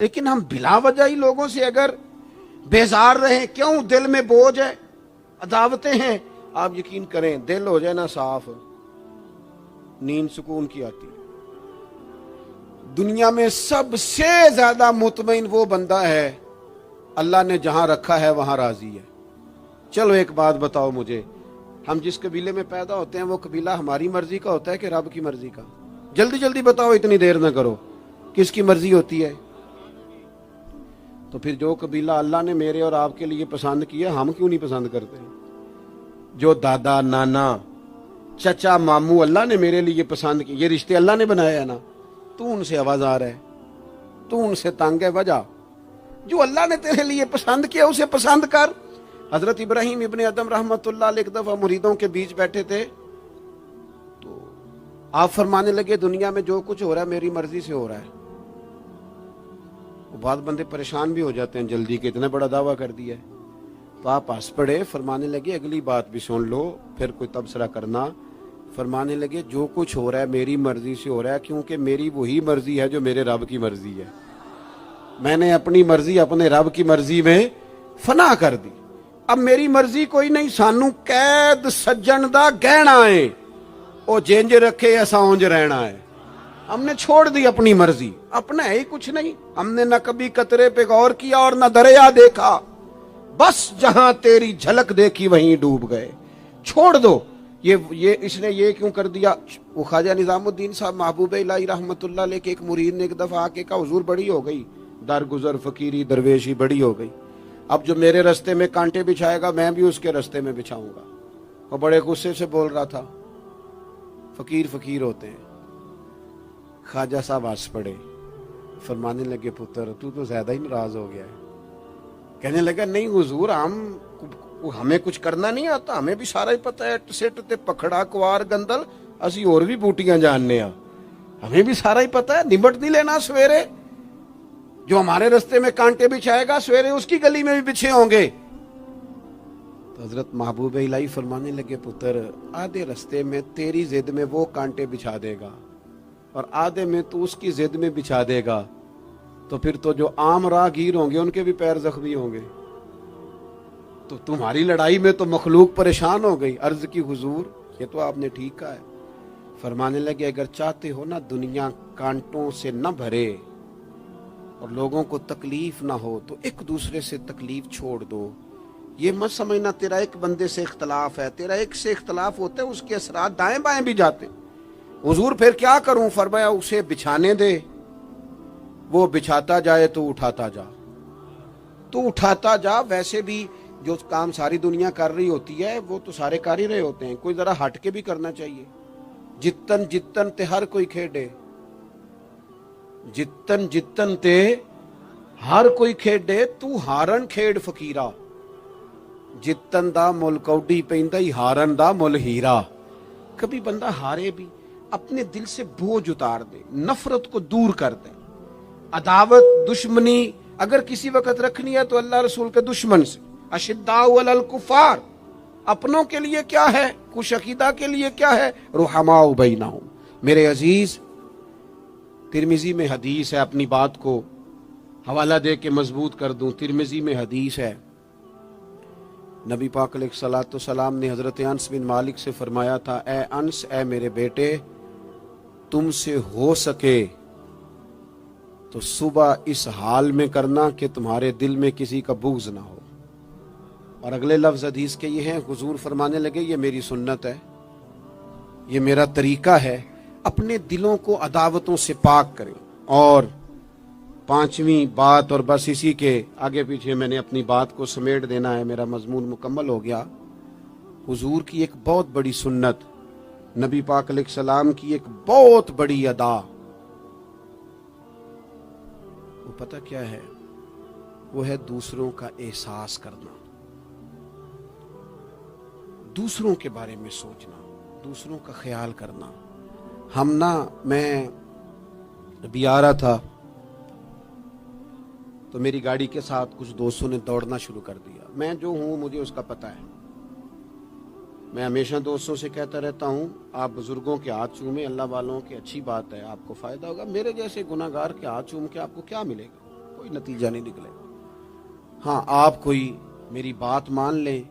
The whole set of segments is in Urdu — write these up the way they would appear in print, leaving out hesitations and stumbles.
لیکن ہم بلا وجہ ہی لوگوں سے اگر بیزار رہیں، کیوں؟ دل میں بوجھ ہے، عداوتیں ہیں، آپ یقین کریں دل ہو جائے نا صاف، نیند سکون کی آتی۔ دنیا میں سب سے زیادہ مطمئن وہ بندہ ہے اللہ نے جہاں رکھا ہے وہاں راضی ہے۔ چلو ایک بات بتاؤ مجھے، ہم جس قبیلے میں پیدا ہوتے ہیں وہ قبیلہ ہماری مرضی کا ہوتا ہے کہ رب کی مرضی کا؟ جلدی جلدی بتاؤ، اتنی دیر نہ کرو، کس کی مرضی ہوتی ہے؟ تو پھر جو قبیلہ اللہ نے میرے اور آپ کے لیے پسند کیا ہم کیوں نہیں پسند کرتے؟ جو دادا نانا چچا ماموں اللہ نے میرے لیے پسند کیے، یہ رشتے اللہ نے بنایا ہے نا، تو ان سے آوازار ہے، تو ان سے تنگ ہے، وجہ جو اللہ نے تیرے لیے پسند کیا اسے پسند کر۔ حضرت ابراہیم ابن ادم رحمت اللہ علیہ ایک دفعہ مریدوں کے بیچ بیٹھے تھے تو آپ فرمانے لگے دنیا میں جو کچھ ہو رہا ہے میری مرضی سے ہو رہا ہے۔ وہ بعض بندے پریشان بھی ہو جاتے ہیں جلدی کہ اتنا بڑا دعویٰ کر دیا ہے، تو آپ ہنس پڑے، فرمانے لگے اگلی بات بھی سن لو پھر کوئی تبصرہ کرنا۔ فرمانے لگے جو کچھ ہو رہا ہے میری مرضی سے ہو رہا ہے، کیونکہ میری وہی مرضی ہے جو میرے رب کی مرضی ہے۔ میں نے اپنی مرضی اپنے رب کی مرضی میں فنا کر دی، اب میری مرضی کوئی نہیں۔ سانو قید سجن دا گہنا ہے، او جینج رکھے ایسا اونج رہنا ہے۔ ہم نے چھوڑ دی اپنی مرضی، اپنا ہے ہی کچھ نہیں۔ ہم نے نہ کبھی قطرے پہ غور کیا اور نہ دریا دیکھا، بس جہاں تیری جھلک دیکھی وہیں ڈوب گئے۔ چھوڑ دو یہ اس نے یہ کیوں کر دیا؟ وہ خواجہ نظام الدین صاحب محبوب الہی رحمت اللہ علیہ کے ایک مرید نے ایک دفعہ آ کے کہا حضور بڑی ہو گئی درگزر فقیری درویشی بڑی ہو گئی، اب جو میرے رستے میں کانٹے بچھائے گا میں بھی اس کے رستے میں بچھاؤں گا۔ وہ بڑے غصے سے بول رہا تھا، فقیر فقیر ہوتے ہیں۔ خواجہ صاحب ہنس پڑے، فرمانے لگے پتر تو زیادہ ہی ناراض ہو گیا ہے۔ کہنے لگا نہیں حضور، ہمیں کچھ کرنا نہیں آتا، ہمیں بھی سارا ہی پتہ ہے، سٹ تے پکھڑا کوار گندل اسی اور بھی بوٹیاں جاننے ہاں، ہمیں بھی سارا ہی پتہ ہے، نمٹ نہیں لینا۔ سویرے جو ہمارے رستے میں کانٹے بچھائے گا سویرے اس کی گلی میں بھی بچھے ہوں گے۔ تو حضرت محبوب الہی فرمانے لگے پتر آدھے رستے میں تیری ضد میں وہ کانٹے بچھا دے گا اور آدھے میں تو اس کی ضد میں بچھا دے گا، تو پھر تو جو عام راہگیر ہوں گے ان کے بھی پیر زخمی ہوں گے، تو تمہاری لڑائی میں تو مخلوق پریشان ہو گئی۔ عرض کی حضور یہ تو آپ نے ٹھیک کہا ہے۔ فرمانے لگے اگر چاہتے ہو نا دنیا کانٹوں سے نہ بھرے اور لوگوں کو تکلیف نہ ہو تو ایک دوسرے سے تکلیف چھوڑ دو۔ یہ مت سمجھنا تیرا ایک بندے سے اختلاف ہے، تیرا ایک سے اختلاف ہوتا ہے اس کے اثرات دائیں بائیں بھی جاتے ہیں۔ حضور پھر کیا کروں؟ فرمایا اسے بچھانے دے، وہ بچھاتا جائے تو اٹھاتا جا، تو اٹھاتا جا۔ ویسے بھی جو کام ساری دنیا کر رہی ہوتی ہے وہ تو سارے کر ہی رہے ہوتے ہیں، کوئی ذرا ہٹ کے بھی کرنا چاہیے۔ جتن جتن تے ہر کوئی کھیڈے، جتن جتن تے ہر کوئی کھیڈے، تو ہارن کھیڈ فقیرا، جتن دا مل کوڈی پیندا ہی ہارن دا مل ہیرا۔ کبھی بندہ ہارے بھی اپنے دل سے بوجھ اتار دے، نفرت کو دور کر دے۔ عداوت دشمنی اگر کسی وقت رکھنی ہے تو اللہ رسول کے دشمن سے۔ اشداء علی الکفار، اپنوں کے لیے کیا ہے، کچھ عقیدہ کے لیے کیا ہے، رحماء بینہم۔ میرے عزیز ترمذی میں حدیث ہے، اپنی بات کو حوالہ دے کے مضبوط کر دوں، ترمذی میں حدیث ہے، نبی پاک علیہ الصلوۃ والسلام نے حضرت انس بن مالک سے فرمایا تھا، اے انس، اے میرے بیٹے، تم سے ہو سکے تو صبح اس حال میں کرنا کہ تمہارے دل میں کسی کا بغض نہ ہو۔ اور اگلے لفظ حدیث کے یہ ہیں، حضور فرمانے لگے یہ میری سنت ہے، یہ میرا طریقہ ہے، اپنے دلوں کو عداوتوں سے پاک کریں۔ اور پانچویں بات، اور بس اسی کے آگے پیچھے میں نے اپنی بات کو سمیٹ دینا ہے، میرا مضمون مکمل ہو گیا۔ حضور کی ایک بہت بڑی سنت، نبی پاک علیہ السلام کی ایک بہت بڑی ادا، وہ پتہ کیا ہے؟ وہ ہے دوسروں کا احساس کرنا، دوسروں کے بارے میں سوچنا، دوسروں کا خیال کرنا۔ میں ابھی آ رہا تھا تو میری گاڑی کے ساتھ کچھ دوستوں نے دوڑنا شروع کر دیا۔ میں جو ہوں مجھے اس کا پتہ ہے، میں ہمیشہ دوستوں سے کہتا رہتا ہوں آپ بزرگوں کے ہاتھ چومیں، اللہ والوں کی اچھی بات ہے، آپ کو فائدہ ہوگا۔ میرے جیسے گناہگار کے ہاتھ چوم کے آپ کو کیا ملے گا؟ کوئی نتیجہ نہیں نکلے گا. ہاں آپ کوئی میری بات مان لیں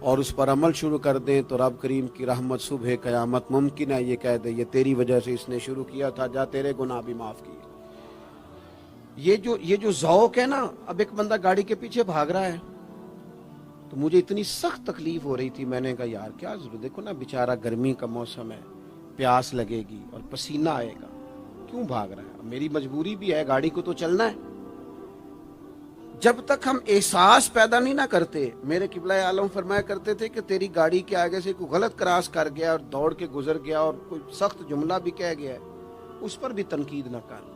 اور اس پر عمل شروع کر دیں تو رب کریم کی رحمت صبح قیامت ممکن ہے یہ کہہ دے یہ تیری وجہ سے اس نے شروع کیا تھا، جا تیرے گناہ بھی معاف کیے. یہ جو ذوق ہے نا، اب ایک بندہ گاڑی کے پیچھے بھاگ رہا ہے تو مجھے اتنی سخت تکلیف ہو رہی تھی، میں نے کہا یار کیا ضرورت، دیکھو نا بیچارہ گرمی کا موسم ہے، پیاس لگے گی اور پسینہ آئے گا، کیوں بھاگ رہا ہے؟ میری مجبوری بھی ہے، گاڑی کو تو چلنا ہے. جب تک ہم احساس پیدا نہیں نہ کرتے، میرے قبلہ عالم فرمایا کرتے تھے کہ تیری گاڑی کے آگے سے کوئی غلط کراس کر گیا اور دوڑ کے گزر گیا اور کوئی سخت جملہ بھی کہہ گیا ہے، اس پر بھی تنقید نہ کر،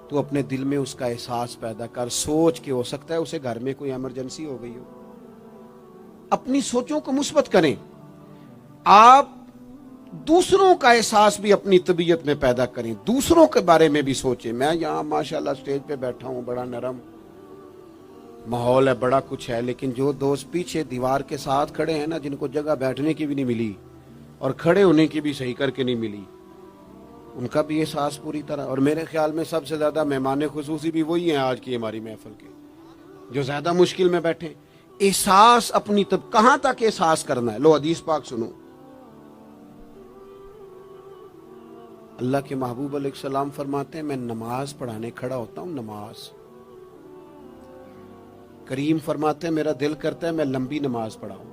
تو اپنے دل میں اس کا احساس پیدا کر، سوچ کے ہو سکتا ہے اسے گھر میں کوئی ایمرجنسی ہو گئی ہو. اپنی سوچوں کو مثبت کریں. آپ دوسروں کا احساس بھی اپنی طبیعت میں پیدا کریں، دوسروں کے بارے میں بھی سوچیں. میں یہاں ماشاءاللہ سٹیج پہ بیٹھا ہوں، بڑا نرم ماحول ہے، بڑا کچھ ہے، لیکن جو دوست پیچھے دیوار کے ساتھ کھڑے ہیں نا، جن کو جگہ بیٹھنے کی بھی نہیں ملی اور کھڑے ہونے کی بھی صحیح کر کے نہیں ملی، ان کا بھی احساس پوری طرح. اور میرے خیال میں سب سے زیادہ مہمان خصوصی بھی وہی ہیں آج کی ہماری محفل کے، جو زیادہ مشکل میں بیٹھے. احساس اپنی کہاں تک احساس کرنا ہے؟ لو حدیث پاک سنو. اللہ کے محبوب علیہ السلام فرماتے ہیں میں نماز پڑھانے کھڑا ہوتا ہوں، نماز. کریم فرماتے ہیں میرا دل کرتا ہے میں لمبی نماز پڑھاؤں،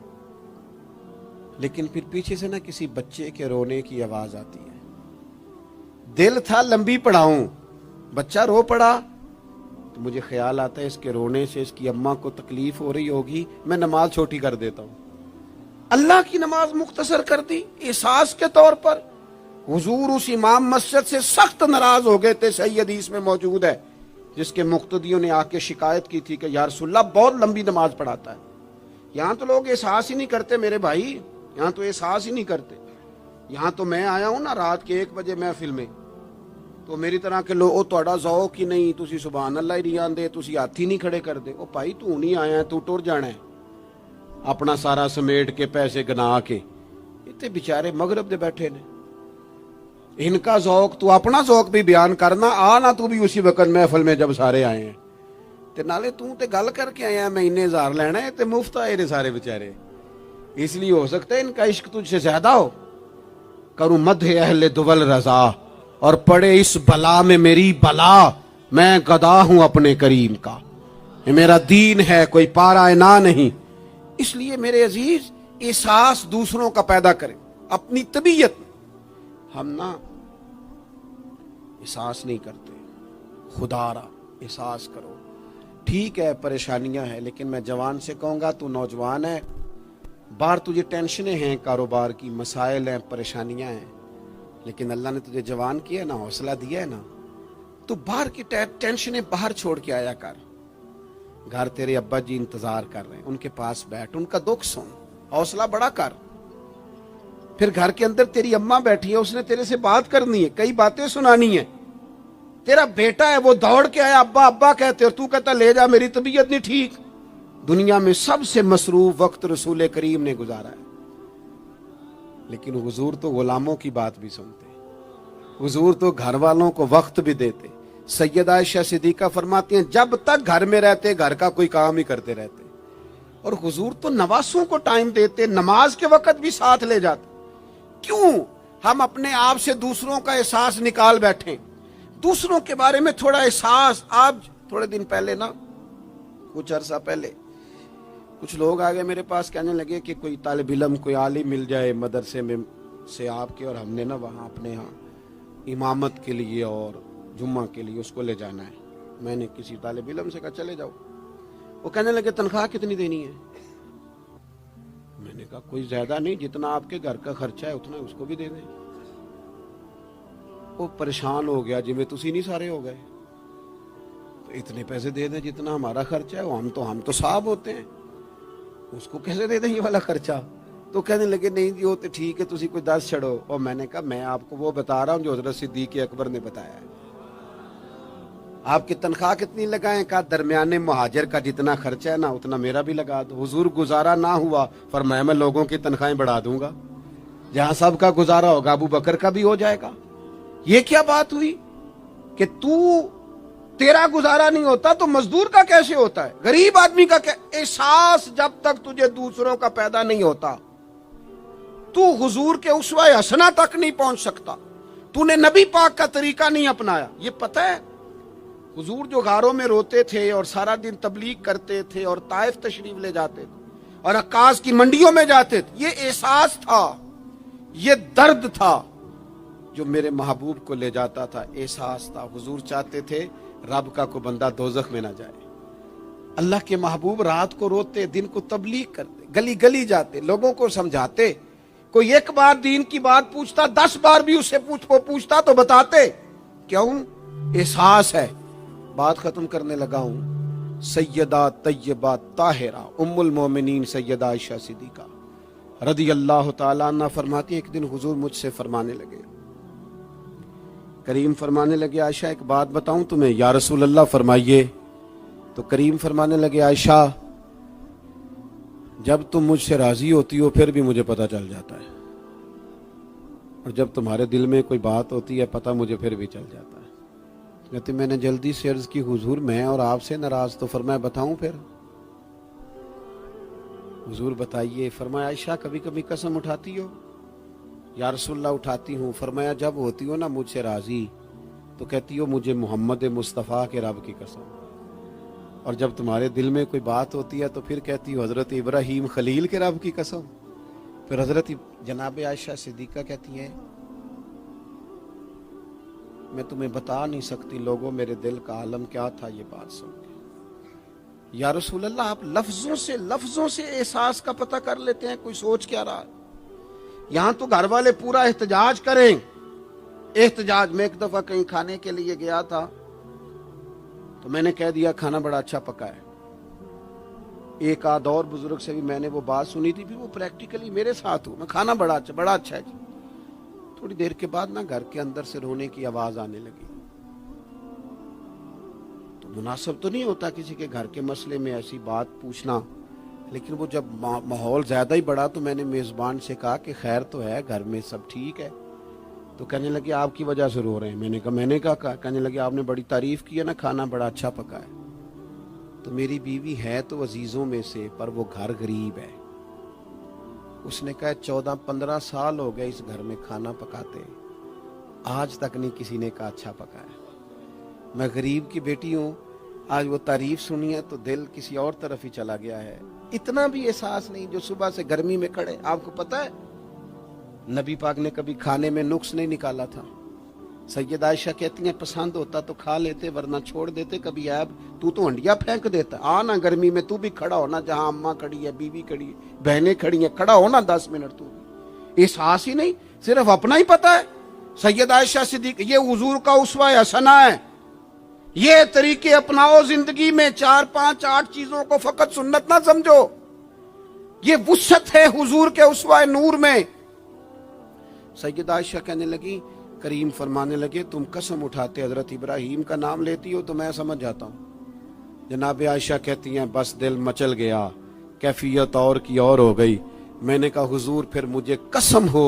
لیکن پھر پیچھے سے نہ کسی بچے کے رونے کی آواز آتی ہے. دل تھا لمبی پڑھاؤں، بچہ رو پڑا تو مجھے خیال آتا ہے اس کے رونے سے اس کی اماں کو تکلیف ہو رہی ہوگی، میں نماز چھوٹی کر دیتا ہوں. اللہ کی نماز مختصر کر دی احساس کے طور پر. حضور اس امام مسجد سے سخت ناراض ہو گئے تھے، صحیح حدیث میں موجود ہے، جس کے مقتدیوں نے آ کے شکایت کی تھی کہ یا رسول اللہ بہت لمبی نماز پڑھاتا ہے. یہاں تو لوگ احساس ہی نہیں کرتے میرے بھائی، یہاں تو احساس ہی نہیں کرتے. یہاں تو میں آیا ہوں نا رات کے 1 بجے محفل میں، تو میری طرح کے لوگ تہاڈا ذوق ہی نہیں، تسی سبحان اللہ ہی نہیں آندے، تسی ہاتھ ہی نہیں کھڑے کر دے. او بھائی تو نہیں آیا ہے، تو ٹر جانا ہے اپنا سارا سمیٹ کے پیسے گنا کے. اتنے بیچارے مغرب دے بیٹھے نے، ان کا ذوق تو اپنا ذوق بھی بیان کرنا، آنا تو بھی اسی وقت محفل میں جب سارے آئے ہیں تے نالے تو تے گل کر کے آیا میں انہیں ہزار لینا ہے تے مفت آئے نے سارے بیچارے. اس لیے ہو سکتا ہے ان کا عشق تجھ سے زیادہ ہو. کروں مدح اہل دول رضا اور پڑے اس بلا میں میری بلا، میں گدا ہوں اپنے کریم کا، یہ میرا دین ہے کوئی پارا نہ نہیں. اس لیے میرے عزیز احساس دوسروں کا پیدا کریں اپنی طبیعت میں. ہم نا احساس نہیں کرتے، خدا را احساس کرو. ٹھیک ہے پریشانیاں ہیں، لیکن میں جوان سے کہوں گا تو نوجوان ہے، باہر تجھے ٹینشنیں ہیں، کاروبار کی مسائل ہیں، پریشانیاں ہیں، لیکن اللہ نے تجھے جوان کیا نا، حوصلہ دیا ہے نا، تو باہر کی ٹینشنیں باہر چھوڑ کے آیا کر. گھر تیرے ابا جی انتظار کر رہے ہیں، ان کے پاس بیٹھ، ان کا دکھ سن، حوصلہ بڑا کر. پھر گھر کے اندر تیری اماں بیٹھی ہے، اس نے تیرے سے بات کرنی ہے، کئی باتیں سنانی ہے. تیرا بیٹا ہے وہ دوڑ کے آیا ابا ابا کہتے، اور تو کہتا لے جا میری طبیعت نہیں ٹھیک. دنیا میں سب سے مصروف وقت رسول کریم نے گزارا ہے، لیکن حضور تو غلاموں کی بات بھی سنتے، حضور تو گھر والوں کو وقت بھی دیتے. سیدہ عائشہ صدیقہ فرماتی ہیں جب تک گھر میں رہتے گھر کا کوئی کام ہی کرتے رہتے. اور حضور تو نواسوں کو ٹائم دیتے، نماز کے وقت بھی ساتھ لے جاتے. کیوں ہم اپنے آپ سے دوسروں کا احساس نکال بیٹھیں، دوسروں کے بارے میں تھوڑا احساس. آپ تھوڑے دن پہلے نا، کچھ عرصہ پہلے کچھ لوگ آگے میرے پاس کہنے لگے کہ کوئی طالب علم کوئی عالم مل جائے مدرسے میں سے آپ کے، اور ہم نے نا وہاں اپنے ہاں امامت کے لیے اور جمعہ کے لیے اس کو لے جانا ہے. میں نے کسی طالب علم سے کہا چلے جاؤ. وہ کہنے لگے تنخواہ کتنی دینی ہے؟ میں نے کہا کوئی زیادہ نہیں، جتنا آپ کے گھر کا خرچہ ہے اتنا اس کو بھی دے دیں. وہ پریشان ہو گیا، جی میں تسی نہیں سارے ہو گئے، تو اتنے پیسے دے دیں جتنا ہمارا خرچہ ہے. ہم تو صاحب ہوتے ہیں، اس کو کیسے دے دیں یہ والا خرچہ؟ تو کہنے لگے نہیں جی وہ تو ٹھیک ہے، تسی کوئی 10 چھڑو. اور میں نے کہا میں آپ کو وہ بتا رہا ہوں جو حضرت صدیق اکبر نے بتایا ہے. آپ کی تنخواہ کتنی لگائیں؟ کہا درمیانے مہاجر کا جتنا خرچہ ہے نا اتنا میرا بھی لگا دو. حضور گزارا نہ ہوا، فرمایا میں لوگوں کی تنخواہیں بڑھا دوں گا، جہاں سب کا گزارا ہوگا ابو بکر کا بھی ہو جائے گا. یہ کیا بات ہوئی کہ تو تیرا گزارا نہیں ہوتا تو مزدور کا کیسے ہوتا ہے؟ غریب آدمی کا احساس جب تک تجھے دوسروں کا پیدا نہیں ہوتا تو حضور کے اسوہ حسنہ تک نہیں پہنچ سکتا. تو نے نبی پاک کا طریقہ نہیں اپنایا. یہ پتہ ہے حضور جو غاروں میں روتے تھے اور سارا دن تبلیغ کرتے تھے اور طائف تشریف لے جاتے تھے اور عکاظ کی منڈیوں میں جاتے تھے، یہ احساس تھا، یہ درد تھا جو میرے محبوب کو لے جاتا تھا. احساس تھا. حضور چاہتے تھے رب کا کوئی بندہ دوزخ میں نہ جائے. اللہ کے محبوب رات کو روتے، دن کو تبلیغ کرتے، گلی گلی جاتے، لوگوں کو سمجھاتے. کوئی ایک بار دین کی بات پوچھتا، 10 بار بھی اس سے پوچھتا تو بتاتے. کیوں؟ احساس ہے. بات ختم کرنے لگا ہوں. سیدہ طیبہ طاہرہ ام المومنین سیدہ عائشہ صدیقہ رضی اللہ تعالیٰ عنہ فرماتی، ایک دن حضور مجھ سے فرمانے لگے، کریم فرمانے لگے، عائشہ ایک بات بتاؤں تمہیں؟ یا رسول اللہ فرمائیے. تو کریم فرمانے لگے، عائشہ جب تم مجھ سے راضی ہوتی ہو پھر بھی مجھے پتہ چل جاتا ہے، اور جب تمہارے دل میں کوئی بات ہوتی ہے پتہ مجھے پھر بھی چل جاتا ہے. کہتے میں نے جلدی سے عرض کی، حضور میں اور آپ سے ناراض. تو فرمایا بتاؤں پھر؟ حضور بتائیے. فرمایا عائشہ کبھی کبھی قسم اٹھاتی ہو؟ یا رسول اللہ اٹھاتی ہوں. فرمایا جب ہوتی ہو نا مجھ سے راضی تو کہتی ہو مجھے محمد مصطفیٰ کے رب کی قسم، اور جب تمہارے دل میں کوئی بات ہوتی ہے تو پھر کہتی ہو حضرت ابراہیم خلیل کے رب کی قسم. پھر حضرت جناب عائشہ صدیقہ کہتی ہیں میں تمہیں بتا نہیں سکتی لوگوں میرے دل کا عالم کیا تھا یہ بات سن کے. یا رسول اللہ آپ لفظوں سے احساس کا پتہ کر لیتے ہیں کوئی سوچ کیا رہا. یہاں تو گھر والے پورا احتجاج کریں. احتجاج میں ایک دفعہ کہیں کھانے کے لیے گیا تھا تو میں نے کہہ دیا کھانا بڑا اچھا پکا ہے. ایک آدھ اور بزرگ سے بھی میں نے وہ بات سنی تھی، بھی وہ پریکٹیکلی میرے ساتھ ہوں، میں کھانا بڑا اچھا ہے. تھوڑی دیر کے بعد نا گھر کے اندر سے رونے کی آواز آنے لگی. تو مناسب تو نہیں ہوتا کسی کے گھر کے مسئلے میں ایسی بات پوچھنا، لیکن وہ جب ماحول زیادہ ہی بڑا تو میں نے میزبان سے کہا کہ خیر تو ہے گھر میں سب ٹھیک ہے؟ تو کہنے لگے آپ کی وجہ سے رو رہے ہیں. میں نے کہا کہنے لگے آپ نے بڑی تعریف کی ہے نا کھانا بڑا اچھا پکا ہے. تو میری بیوی ہے تو عزیزوں میں سے پر وہ گھر غریب ہے. اس نے کہا 14-15 سال ہو گئے اس گھر میں کھانا پکاتے، آج تک نہیں کسی نے کہا اچھا پکا ہے. میں غریب کی بیٹی ہوں، آج وہ تعریف سنی ہے تو دل کسی اور طرف ہی چلا گیا ہے. اتنا بھی احساس نہیں جو صبح سے گرمی میں کھڑے. آپ کو پتہ ہے نبی پاک نے کبھی کھانے میں نقص نہیں نکالا تھا. سیدہ عائشہ کہتی ہیں پسند ہوتا تو کھا لیتے ورنہ چھوڑ دیتے. کبھی عیب تو ہنڈیا پھینک دیتا. آنا گرمی میں تو بھی کھڑا ہونا، جہاں اماں کھڑی ہے، بیوی کھڑی ہے، بہنیں کھڑی ہیں، کھڑا ہونا 10 منٹ. تو احساس ہی نہیں، صرف اپنا ہی پتا ہے. سیدہ عائشہ صدیقہ یہ حضور کا اسوہ حسنہ ہے. یہ طریقے اپناؤ زندگی میں. 4 5 8 چیزوں کو فقط سنت نہ سمجھو. یہ وسعت ہے حضور کے اسوہ نور میں. سیدہ عائشہ کہنے لگی، کریم فرمانے لگے تم قسم اٹھاتے حضرت ابراہیم کا نام لیتی ہو تو میں سمجھ جاتا ہوں. جناب عائشہ کہتی ہیں بس دل مچل گیا، کیفیت اور کی اور ہو گئی. میں نے کہا حضور پھر مجھے قسم ہو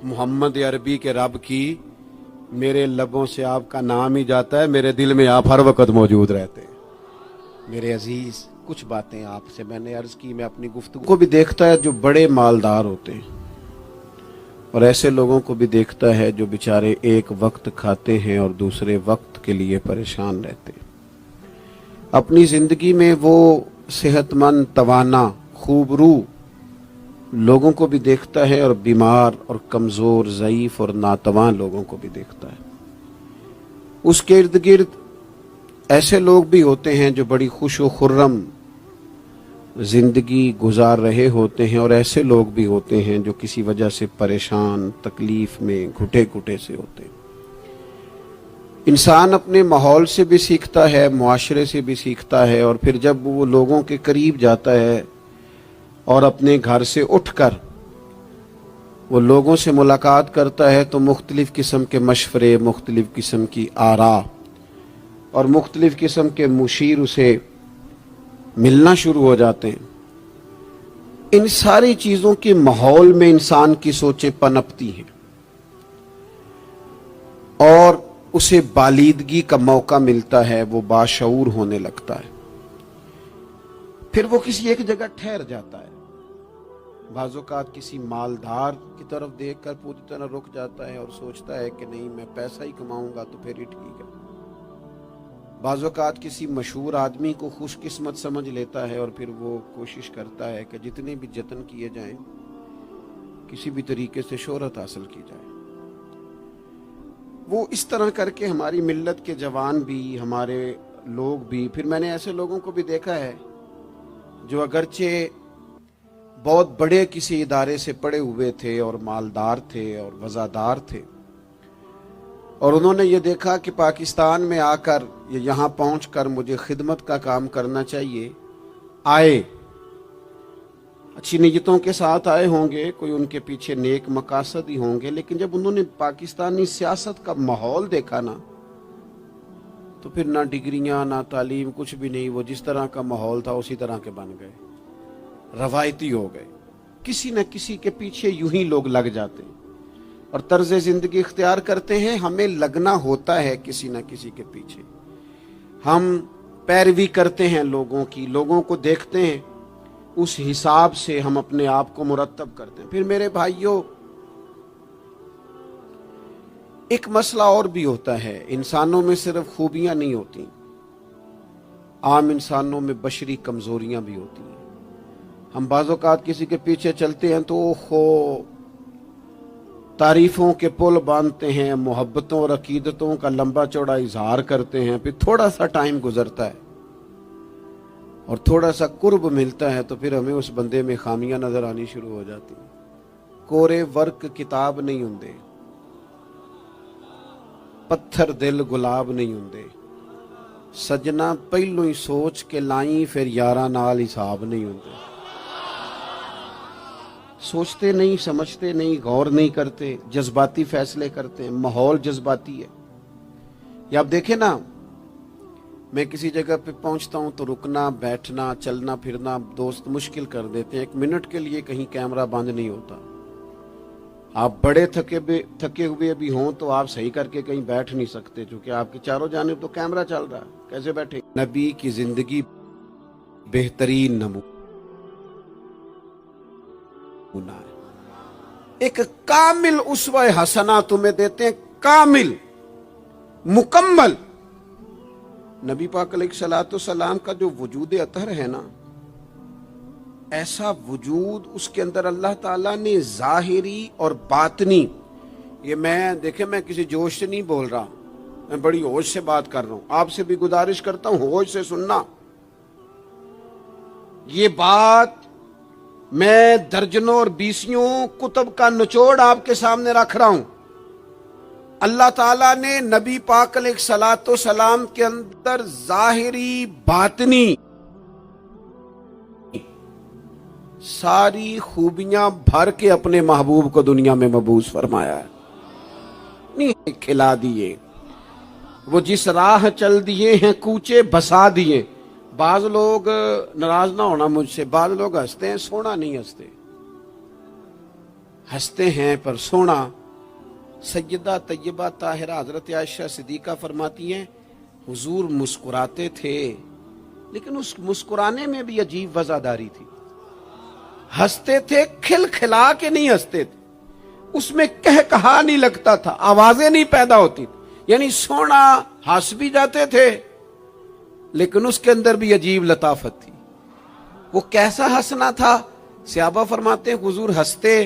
محمد عربی کے رب کی، میرے لبوں سے آپ کا نام ہی جاتا ہے، میرے دل میں آپ ہر وقت موجود رہتے ہیں. میرے عزیز کچھ باتیں آپ سے میں نے عرض کی. میں اپنی گفتگو کو بھی دیکھتا ہے جو بڑے مالدار ہوتے ہیں، اور ایسے لوگوں کو بھی دیکھتا ہے جو بیچارے ایک وقت کھاتے ہیں اور دوسرے وقت کے لیے پریشان رہتے ہیں. اپنی زندگی میں وہ صحت مند، توانا، خوبرو لوگوں کو بھی دیکھتا ہے، اور بیمار اور کمزور، ضعیف اور ناتواں لوگوں کو بھی دیکھتا ہے. اس کے ارد گرد ایسے لوگ بھی ہوتے ہیں جو بڑی خوش و خرم زندگی گزار رہے ہوتے ہیں، اور ایسے لوگ بھی ہوتے ہیں جو کسی وجہ سے پریشان، تکلیف میں گھٹے گھٹے سے ہوتے ہیں. انسان اپنے ماحول سے بھی سیکھتا ہے، معاشرے سے بھی سیکھتا ہے، اور پھر جب وہ لوگوں کے قریب جاتا ہے اور اپنے گھر سے اٹھ کر وہ لوگوں سے ملاقات کرتا ہے تو مختلف قسم کے مشورے، مختلف قسم کی آراء اور مختلف قسم کے مشیر اسے ملنا شروع ہو جاتے ہیں. ان ساری چیزوں کے ماحول میں انسان کی سوچیں پنپتی ہیں، اور اسے بالیدگی کا موقع ملتا ہے، وہ باشعور ہونے لگتا ہے، پھر وہ کسی ایک جگہ ٹھہر جاتا ہے۔ بعض اوقات کسی مالدار کی طرف دیکھ کر پوری طرح رک جاتا ہے اور سوچتا ہے کہ نہیں، میں پیسہ ہی کماؤں گا تو پھر ہی ٹھیک ہے۔ بعض اوقات کسی مشہور آدمی کو خوش قسمت سمجھ لیتا ہے اور پھر وہ کوشش کرتا ہے کہ جتنے بھی جتن کیے جائیں کسی بھی طریقے سے شہرت حاصل کی جائے۔ وہ اس طرح کر کے ہماری ملت کے جوان بھی، ہمارے لوگ بھی، پھر میں نے ایسے لوگوں کو بھی دیکھا ہے جو اگرچہ بہت بڑے کسی ادارے سے پڑے ہوئے تھے اور مالدار تھے اور وزادار تھے، اور انہوں نے یہ دیکھا کہ پاکستان میں آ کر یا یہاں پہنچ کر مجھے خدمت کا کام کرنا چاہیے، آئے، اچھی نیتوں کے ساتھ آئے ہوں گے، کوئی ان کے پیچھے نیک مقاصد ہی ہوں گے، لیکن جب انہوں نے پاکستانی سیاست کا ماحول دیکھا نا، تو پھر نہ ڈگریاں نہ تعلیم کچھ بھی نہیں، وہ جس طرح کا ماحول تھا اسی طرح کے بن گئے، روایتی ہو گئے، کسی نہ کسی کے پیچھے یوں ہی لوگ لگ جاتے ہیں اور طرز زندگی اختیار کرتے ہیں۔ ہمیں لگنا ہوتا ہے کسی نہ کسی کے پیچھے، ہم پیروی کرتے ہیں لوگوں کی، لوگوں کو دیکھتے ہیں، اس حساب سے ہم اپنے آپ کو مرتب کرتے ہیں۔ پھر میرے بھائیوں، ایک مسئلہ اور بھی ہوتا ہے، انسانوں میں صرف خوبیاں نہیں ہوتی، عام انسانوں میں بشری کمزوریاں بھی ہوتی ہیں۔ ہم بعض اوقات کسی کے پیچھے چلتے ہیں تو تعریفوں کے پل باندھتے ہیں، محبتوں اور عقیدتوں کا لمبا چوڑا اظہار کرتے ہیں، پھر تھوڑا سا ٹائم گزرتا ہے اور تھوڑا سا قرب ملتا ہے تو پھر ہمیں اس بندے میں خامیاں نظر آنی شروع ہو جاتی ہیں۔ کورے ورک کتاب نہیں ہوندے، پتھر دل گلاب نہیں ہوندے، سجنا پہلو ہی سوچ کے لائیں پھر یاراں نال حساب نہیں ہوندے۔ سوچتے نہیں، سمجھتے نہیں، غور نہیں کرتے، جذباتی فیصلے کرتے ہیں، ماحول جذباتی ہے۔ یا آپ دیکھیں نا، میں کسی جگہ پہ پہنچتا ہوں تو رکنا، بیٹھنا، چلنا پھرنا دوست مشکل کر دیتے ہیں، 1 منٹ کے لیے کہیں کیمرہ بند نہیں ہوتا۔ آپ بڑے تھکے ہوئے بھی ہوں تو آپ صحیح کر کے کہیں بیٹھ نہیں سکتے، چونکہ آپ کے چاروں جانب تو کیمرہ چل رہا ہے، کیسے بیٹھے؟ نبی کی زندگی بہترین نمونہ ہے۔ ایک کامل اسوہ حسنہ تمہیں دیتے ہیں، کامل، مکمل۔ نبی پاک علیہ الصلوۃ والسلام کا جو وجود اطہر ہے نا، ایسا وجود اس کے اندر اللہ تعالیٰ نے ظاہری اور باطنی، یہ میں کسی جوش سے نہیں بول رہا، میں بڑی ہوش سے بات کر رہا ہوں، آپ سے بھی گزارش کرتا ہوں ہوش سے سننا۔ یہ بات میں درجنوں اور بیسیوں کتب کا نچوڑ آپ کے سامنے رکھ رہا ہوں۔ اللہ تعالیٰ نے نبی پاک علیہ الصلوۃ والسلام کے اندر ظاہری باطنی ساری خوبیاں بھر کے اپنے محبوب کو دنیا میں مبعوث فرمایا ہے، نہیں کھلا دیے، وہ جس راہ چل دیے ہیں کوچے بسا دیے۔ بعض لوگ ناراض نہ ہونا مجھ سے، بعض لوگ ہنستے ہیں، سونا نہیں ہنستے، ہنستے ہیں پر سونا۔ سیدہ طیبہ طاہرہ حضرت عائشہ صدیقہ فرماتی ہیں حضور مسکراتے تھے لیکن اس مسکرانے میں بھی عجیب وزاداری تھی، ہنستے تھے کھل کھلا کے نہیں ہنستے تھے، اس میں کہا نہیں لگتا تھا، آوازیں نہیں پیدا ہوتی تھی، یعنی سونا، ہنس بھی جاتے تھے لیکن اس کے اندر بھی عجیب لطافت تھی۔ وہ کیسا ہنسنا تھا؟ صحابہ فرماتے ہیں حضور ہنستے،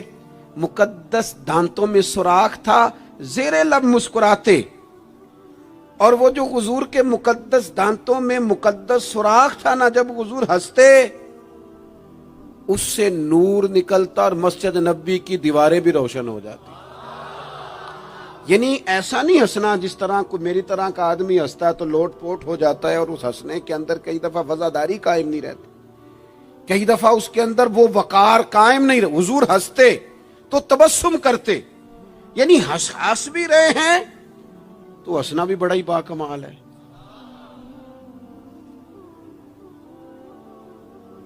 مقدس دانتوں میں سوراخ تھا، زیر لب مسکراتے، اور وہ جو حضور کے مقدس دانتوں میں مقدس سوراخ تھا نا، جب حضور ہنستے اس سے نور نکلتا اور مسجد نبی کی دیواریں بھی روشن ہو جاتی۔ یعنی ایسا نہیں ہنسنا جس طرح کوئی میری طرح کا آدمی ہنستا ہے تو لوٹ پوٹ ہو جاتا ہے اور اس ہنسنے کے اندر کئی دفعہ وزاداری قائم نہیں رہتی، کئی دفعہ اس کے اندر وہ وقار قائم نہیں رہتا۔ حضور ہنستے تو تبسم کرتے، یعنی ہنس بھی رہے ہیں تو ہنسنا بھی بڑا ہی باکمال ہے۔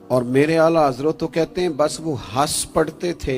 اور میرے اعلیٰ حضرت تو کہتے ہیں بس وہ ہنس پڑتے تھے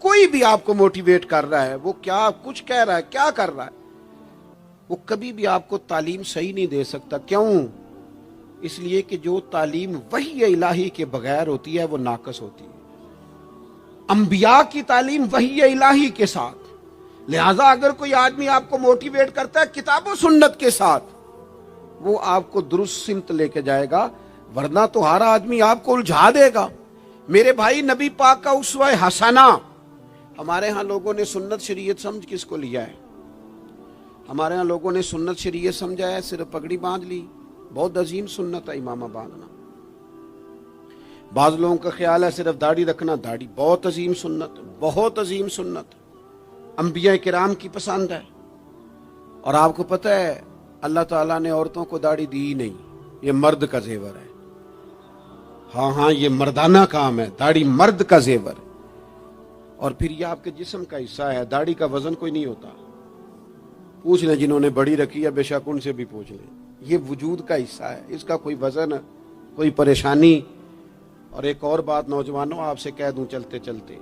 کوئی بھی آپ کو موٹیویٹ کر رہا ہے، وہ کیا کچھ کہہ رہا ہے، کیا کر رہا ہے، وہ کبھی بھی آپ کو تعلیم صحیح نہیں دے سکتا۔ کیوں؟ اس لیے کہ جو تعلیم وحی الہی کے بغیر ہوتی ہے وہ ناقص ہوتی ہے۔ انبیاء کی تعلیم وحی الہی کے ساتھ، لہذا اگر کوئی آدمی آپ کو موٹیویٹ کرتا ہے کتاب و سنت کے ساتھ، وہ آپ کو درست سمت لے کے جائے گا، ورنہ تو ہر آدمی آپ کو الجھا دے گا۔ میرے بھائی، نبی پاک کا اسوہ حسنہ، ہمارے ہاں لوگوں نے سنت شریعت سمجھ کس کو لیا ہے؟ ہمارے ہاں لوگوں نے سنت شریعت سمجھا ہے صرف پگڑی باندھ لی، بہت عظیم سنت ہے امامہ باندھنا۔ بعض لوگوں کا خیال ہے صرف داڑھی رکھنا، داڑھی بہت عظیم سنت، بہت عظیم سنت، انبیاء کرام کی پسند ہے۔ اور آپ کو پتہ ہے اللہ تعالیٰ نے عورتوں کو داڑھی دی ہی نہیں، یہ مرد کا زیور ہے۔ ہاں یہ مردانہ کام ہے، داڑھی مرد کا زیور ہے۔ اور پھر یہ آپ کے جسم کا حصہ ہے، داڑھی کا وزن کوئی نہیں ہوتا۔ پوچھ لیں جنہوں نے بڑی رکھی ہے، بے شک ان سے بھی پوچھ لیں، یہ وجود کا حصہ ہے، اس کا کوئی وزن، کوئی پریشانی۔ اور ایک اور بات نوجوانوں آپ سے کہہ دوں چلتے چلتے،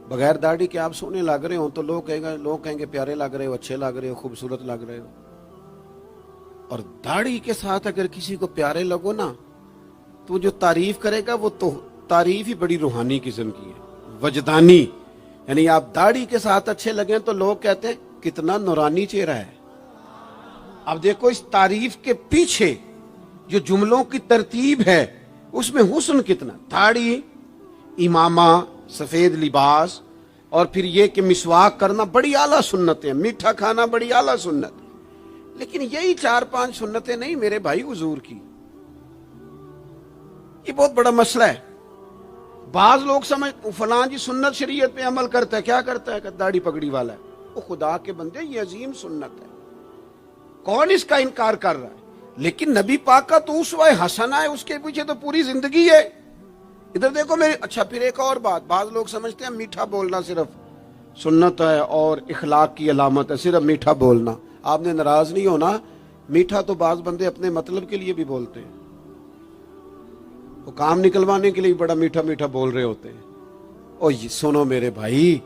بغیر داڑھی کے آپ سونے لگ رہے ہوں تو لوگ کہیں گے پیارے لگ رہے ہو، اچھے لگ رہے ہو، خوبصورت لگ رہے ہو۔ اور داڑھی کے ساتھ اگر کسی کو پیارے لگو نا تو جو تعریف کرے گا وہ تو تعریف ہی بڑی روحانی قسم کی ہے، وجدانی۔ یعنی آپ داڑھی کے ساتھ اچھے لگیں تو لوگ کہتے ہیں کتنا نورانی چہرہ ہے۔ اب دیکھو اس تعریف کے پیچھے جو جملوں کی ترتیب ہے اس میں حسن کتنا، داڑھی، امامہ، سفید لباس، اور پھر یہ کہ مسواک کرنا بڑی اعلیٰ سنتیں ہیں، میٹھا کھانا بڑی اعلیٰ سنت۔ لیکن یہی 4-5 سنتیں نہیں میرے بھائی حضور کی، یہ بہت بڑا مسئلہ ہے۔ بعض لوگ سمجھ فلاں جی سنت شریعت پہ عمل کرتا ہے، کیا کرتا ہے کہ داڑھی پگڑی والا ہے، وہ خدا کے بندے یہ عظیم سنت ہے، کون اس کا انکار کر رہا ہے؟ لیکن نبی پاک کا تو اسوہ حسنہ ہے، اس کے پیچھے تو پوری زندگی ہے۔ ادھر دیکھو میرے، اچھا پھر ایک اور بات، بعض لوگ سمجھتے ہیں میٹھا بولنا صرف سنت ہے اور اخلاق کی علامت ہے، صرف میٹھا بولنا۔ آپ نے ناراض نہیں ہونا، میٹھا تو بعض بندے اپنے مطلب کے لیے بھی بولتے ہیں، وہ کام نکلوانے کے لیے بڑا میٹھا میٹھا بول رہے ہوتے ہیں۔ اور یہ سنو میرے بھائی،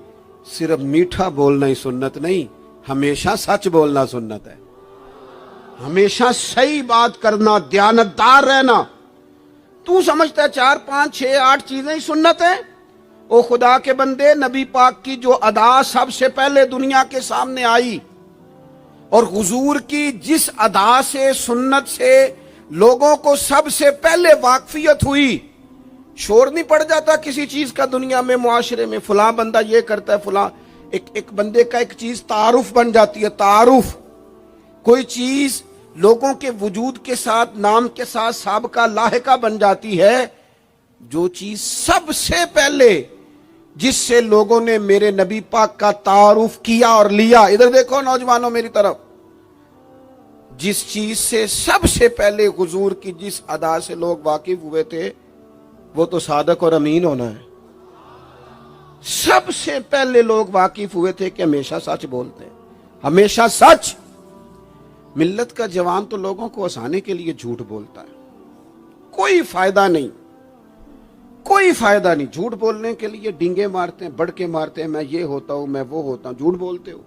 صرف میٹھا بولنا ہی سنت نہیں، ہمیشہ سچ بولنا سنت ہے، ہمیشہ صحیح بات کرنا، دیانتدار رہنا۔ تو سمجھتا ہے 4-5-6-8 چیزیں ہی سنت ہیں؟ او خدا کے بندے، نبی پاک کی جو ادا سب سے پہلے دنیا کے سامنے آئی، اور حضور کی جس ادا سے، سنت سے لوگوں کو سب سے پہلے واقفیت ہوئی، شور نہیں پڑ جاتا کسی چیز کا دنیا میں، معاشرے میں، فلاں بندہ یہ کرتا ہے، فلاں ایک بندے کا ایک چیز تعارف بن جاتی ہے، تعارف۔ کوئی چیز لوگوں کے وجود کے ساتھ، نام کے ساتھ سابقہ لاحقہ بن جاتی ہے۔ جو چیز سب سے پہلے جس سے لوگوں نے میرے نبی پاک کا تعارف کیا اور لیا، ادھر دیکھو نوجوانوں میری طرف، جس چیز سے سب سے پہلے حضور کی جس ادا سے لوگ واقف ہوئے تھے وہ تو صادق اور امین ہونا ہے۔ سب سے پہلے لوگ واقف ہوئے تھے کہ ہمیشہ سچ بولتے ہیں، ہمیشہ سچ۔ ملت کا جوان تو لوگوں کو ہنسانے کے لیے جھوٹ بولتا ہے، کوئی فائدہ نہیں، کوئی فائدہ نہیں۔ جھوٹ بولنے کے لیے ڈنگے مارتے ہیں، بڑکے مارتے ہیں، میں یہ ہوتا ہوں، میں وہ ہوتا ہوں۔ جھوٹ بولتے ہو،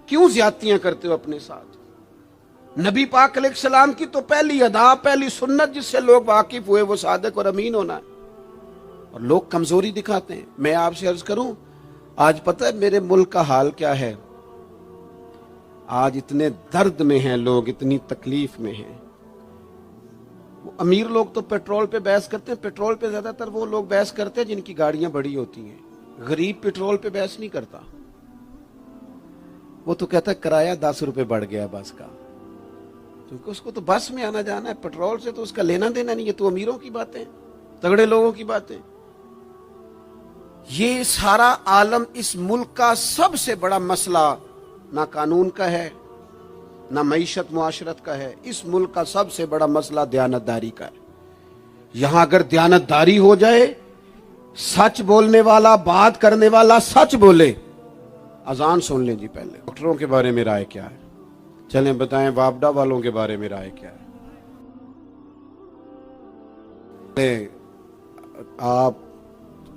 کیوں زیادتیاں کرتے ہو اپنے ساتھ؟ نبی پاک علیہ السلام کی تو پہلی ادا، پہلی سنت جس سے لوگ واقف ہوئے وہ صادق اور امین ہونا ہے، اور لوگ کمزوری دکھاتے ہیں۔ میں آپ سے عرض کروں، آج پتہ ہے میرے ملک کا حال کیا ہے؟ آج اتنے درد میں ہیں لوگ، اتنی تکلیف میں ہیں۔ وہ امیر لوگ تو پیٹرول پہ بحث کرتے ہیں، پیٹرول پہ زیادہ تر وہ لوگ بحث کرتے ہیں جن کی گاڑیاں بڑی ہوتی ہیں۔ غریب پیٹرول پہ بحث نہیں کرتا، وہ تو کہتا ہے کرایہ 10 روپے بڑھ گیا بس کا، کیونکہ اس کو تو بس میں آنا جانا ہے، پیٹرول سے تو اس کا لینا دینا نہیں۔ یہ تو امیروں کی باتیں، تگڑے لوگوں کی باتیں۔ یہ سارا عالم، اس ملک کا سب سے بڑا مسئلہ نہ قانون کا ہے، نہ معیشت معاشرت کا ہے، اس ملک کا سب سے بڑا مسئلہ دیانتداری کا ہے۔ یہاں اگر دیانتداری ہو جائے، سچ بولنے والا، بات کرنے والا سچ بولے۔ اذان سن لیں جی پہلے، ڈاکٹروں کے بارے میں رائے کیا ہے؟ چلیں بتائیں وابڈا والوں کے بارے میں رائے کیا ہے؟ آپ